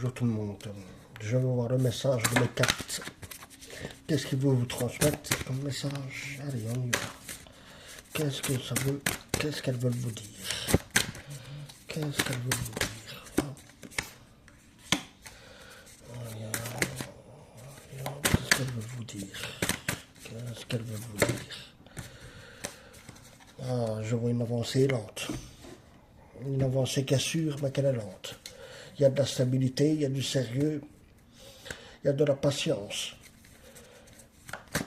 Bonjour tout le monde. Je vais voir le message de mes cartes. Qu'est-ce qu'il veut vous transmettre comme message? Allez, on y va. Qu'est-ce que ça veut? Qu'est-ce qu'elles veulent vous dire? Qu'est-ce qu'elles veulent vous dire? Qu'est-ce qu'elles veulent vous dire? Qu'est-ce qu'elles veulent vous dire? Ah, je vois une avancée lente. Une avancée qui est sûre, mais qu'elle est lente. Il y a de la stabilité, il y a du sérieux, il y a de la patience.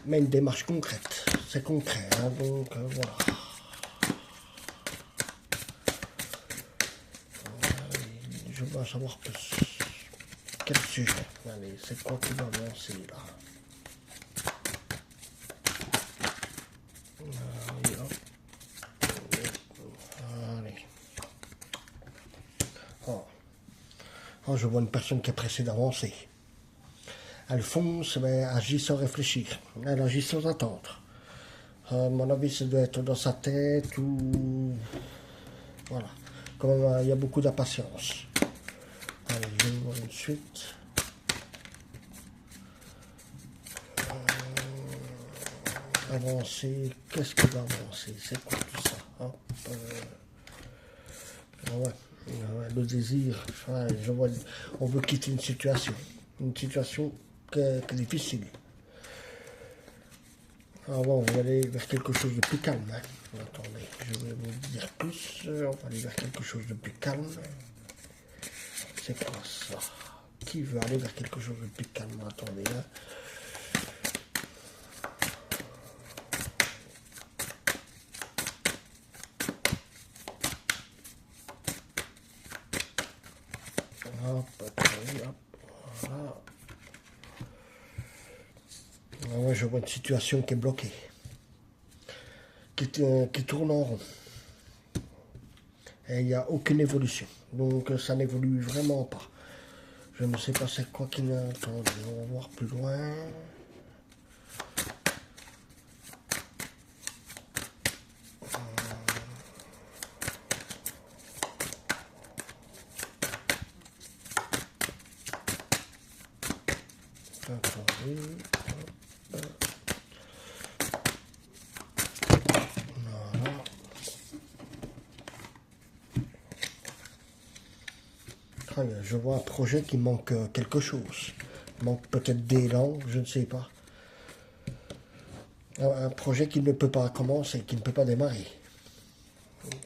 Mais une démarche concrète. C'est concret, hein, donc voilà. Je veux en savoir plus. Quel sujet? Allez, c'est quoi qui va avancer là? Allez. Oh, je vois une personne qui est pressée d'avancer. Elle fonce, mais agit sans réfléchir. Elle agit sans attendre. À mon avis, ça doit être dans sa tête ou... Voilà. Comme il y a beaucoup d'impatience. Allez, je vais voir une suite. Avancer. Qu'est-ce qui va avancer? C'est quoi tout ça? Hop, ouais, le désir. Ouais, je vois, on veut quitter une situation. Une situation qui est difficile. Ah bon, on va aller vers quelque chose de plus calme. Hein. Attendez, je vais vous dire plus. On va aller vers quelque chose de plus calme. C'est quoi ça? Qui veut aller vers quelque chose de plus calme? Attendez, hein. Hop, attendez, hop, voilà. Ah ouais, je vois une situation qui est bloquée. Qui tourne en rond. Et il n'y a aucune évolution. Donc ça n'évolue vraiment pas. Je ne sais pas c'est quoi qui nous attend. On va voir plus loin. Attendez. Voilà. Je vois un projet qui manque quelque chose. Il manque peut-être d'élan, je ne sais pas. Un projet qui ne peut pas commencer, qui ne peut pas démarrer.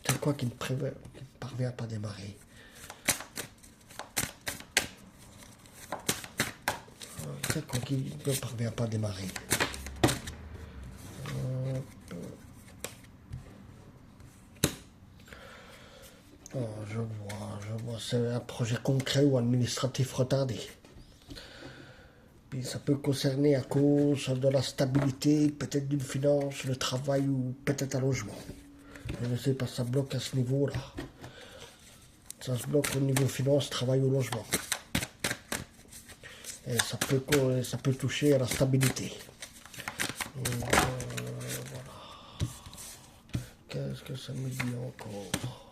C'est quoi qui ne parvient pas à démarrer? C'est quoi qui ne parvient pas à démarrer? Oh, je vois, c'est un projet concret ou administratif retardé. Puis ça peut concerner à cause de la stabilité, peut-être d'une finance, le travail ou peut-être un logement. Je ne sais pas, ça bloque à ce niveau-là. Ça se bloque au niveau finance, travail ou logement. Et ça peut toucher à la stabilité. Voilà. Qu'est-ce que ça me dit encore?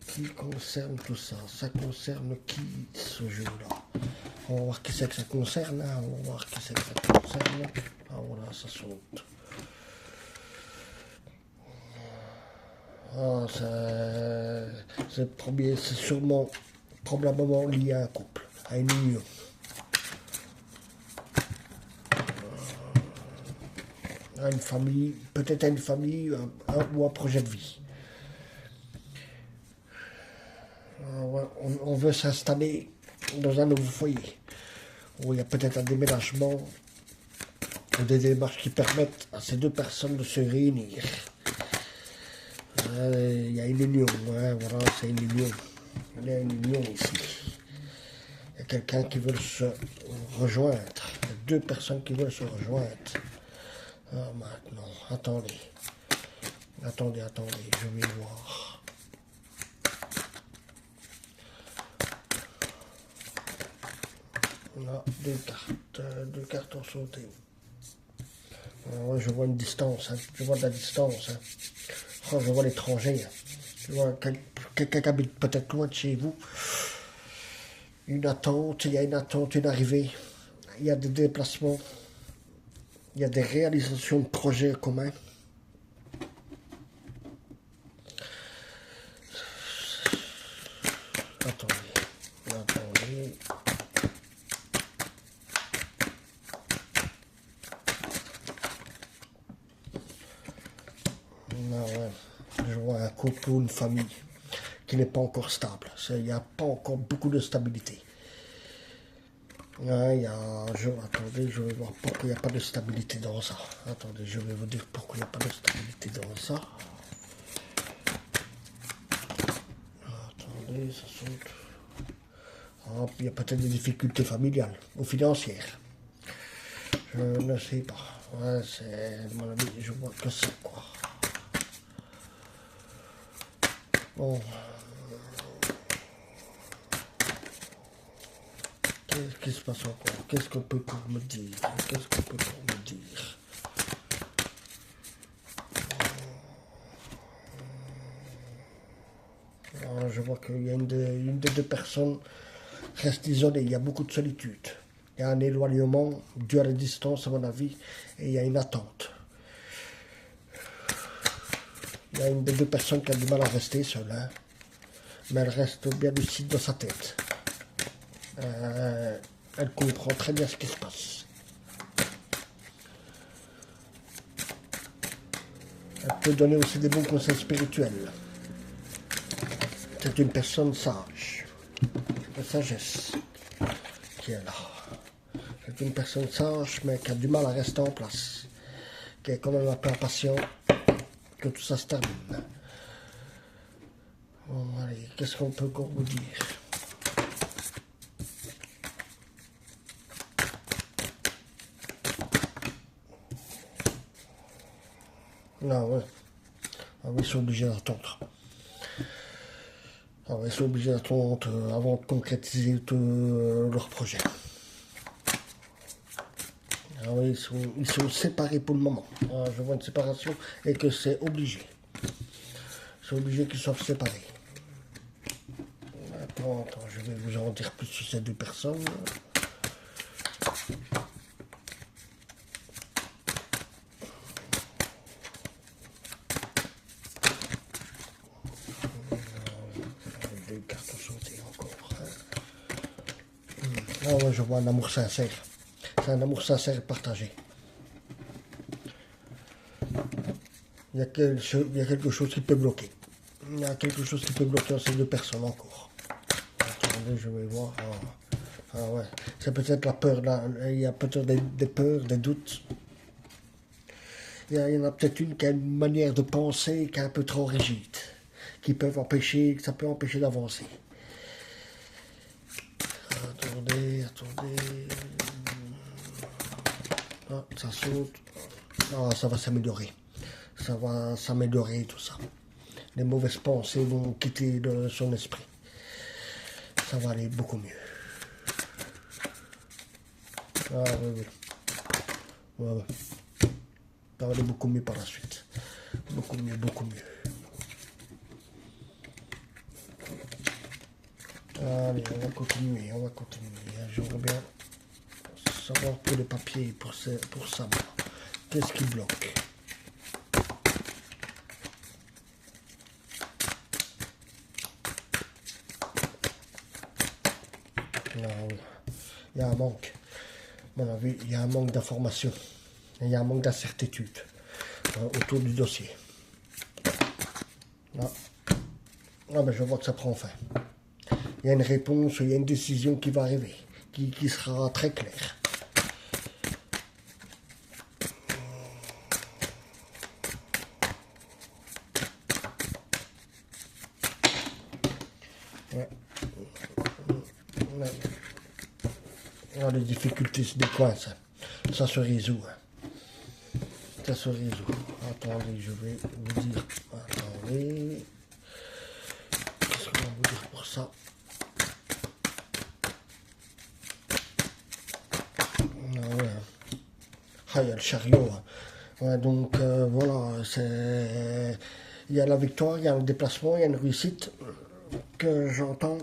Qui concerne tout ça? Ça concerne qui, ce jeu-là? On va voir qui c'est que ça concerne. Hein? On va voir qui c'est que ça concerne. Ah voilà, ça saute. Ah, c'est sûrement, probablement lié à un couple, à une union. À une famille, peut-être à une famille ou un projet de vie. On veut s'installer dans un nouveau foyer, où il y a peut-être un déménagement, ou des démarches qui permettent à ces deux personnes de se réunir. Il y a une union, hein, voilà, c'est une union. Il y a une union ici. Il y a quelqu'un qui veut se rejoindre. Il y a deux personnes qui veulent se rejoindre. Ah, maintenant, attendez, je vais voir. On a deux cartes ont sauté. Alors, je vois une distance, hein. Je vois de la distance. Hein. Oh, je vois l'étranger. Hein. Je vois quelqu'un qui habite peut-être loin de chez vous. une attente, il y a une attente, une arrivée, il y a des déplacements, il y a des réalisations de projets communs. Attendez. Ah ouais, je vois un couple ou une famille qui n'est pas encore stable. Il n'y a pas encore beaucoup de stabilité. Attendez, je vais voir pourquoi il n'y a pas de stabilité dans ça. Attendez, je vais vous dire pourquoi il n'y a pas de stabilité dans ça. Attendez, ça saute. Ah, il y a peut-être des difficultés familiales ou financières. Je ne sais pas. Ouais, c'est, à mon avis, je vois que ça, quoi. Bon. Qu'est-ce qui se passe encore? Qu'est-ce qu'on peut pour me dire? Qu'est-ce qu'on peut pour me dire? Alors, je vois qu'il y a une des deux personnes reste isolée. Il y a beaucoup de solitude. Il y a un éloignement dû à la distance, à mon avis, et il y a une attente. Il y a une des deux personnes qui a du mal à rester seule, hein, mais elle reste bien lucide dans sa tête. Elle comprend très bien ce qui se passe. Elle peut donner aussi des bons conseils spirituels. C'est une personne sage, de sagesse, qui est là. C'est une personne sage, mais qui a du mal à rester en place, qui est quand même un peu impatient que tout ça se termine. Bon, allez, qu'est-ce qu'on peut encore vous dire? Non, ouais. Ah oui, ils sont obligés d'attendre. Ah ouais, ils sont obligés d'attendre avant de concrétiser tout leur projet. Ah oui, ils sont séparés pour le moment. Ah, je vois une séparation et que c'est obligé. C'est obligé qu'ils soient séparés. Attends, je vais vous en dire plus sur ces deux personnes. Deux cartes sautées encore. Ah ouais, je vois un amour sincère. C'est un amour sincère et partagé. Il y a quelque chose qui peut bloquer. Il y a quelque chose qui peut bloquer ces deux personnes encore. Attendez, je vais voir. Ah ouais, c'est peut-être la peur. Il y a peut-être des peurs, des doutes. Il y en a peut-être une qui a une manière de penser qui est un peu trop rigide, que ça peut empêcher d'avancer. Attendez. Ah, ça saute. Ah, ça va s'améliorer. Ça va s'améliorer tout ça. Les mauvaises pensées vont quitter de son esprit. Ça va aller beaucoup mieux. Ah oui. Ouais. Ça va aller beaucoup mieux par la suite. Beaucoup mieux. Allez, on va continuer. J'aimerais bien savoir pour les papiers, pour ça. Qu'est-ce qui bloque? Ah oui. Il y a un manque. À mon avis, il y a un manque d'information. Il y a un manque d'incertitude autour du dossier. Ah ben je vois que ça prend fin. Il y a une réponse, il y a une décision qui va arriver, qui sera très claire. Ouais. Les difficultés se décoincent. Ça se résout. Ça se résout. Attendez, je vais vous dire. Attendez. Qu'est-ce qu'on va vous dire pour ça? Ah, il y a le chariot. Ouais, donc voilà, il y a la victoire, il y a le déplacement, il y a une réussite que j'entends.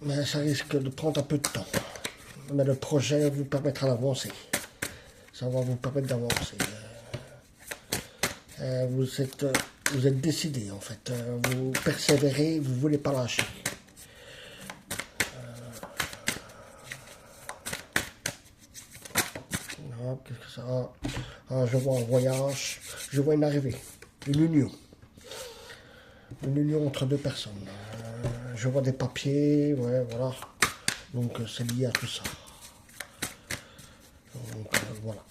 Mais ça risque de prendre un peu de temps. Mais le projet vous permettra d'avancer. Ça va vous permettre d'avancer. Vous êtes décidé en fait. Vous persévérez, vous ne voulez pas lâcher. Qu'est-ce que ça? Je vois un voyage, je vois une arrivée, une union. Une union entre deux personnes. Je vois des papiers, ouais, voilà. Donc c'est lié à tout ça. Donc voilà.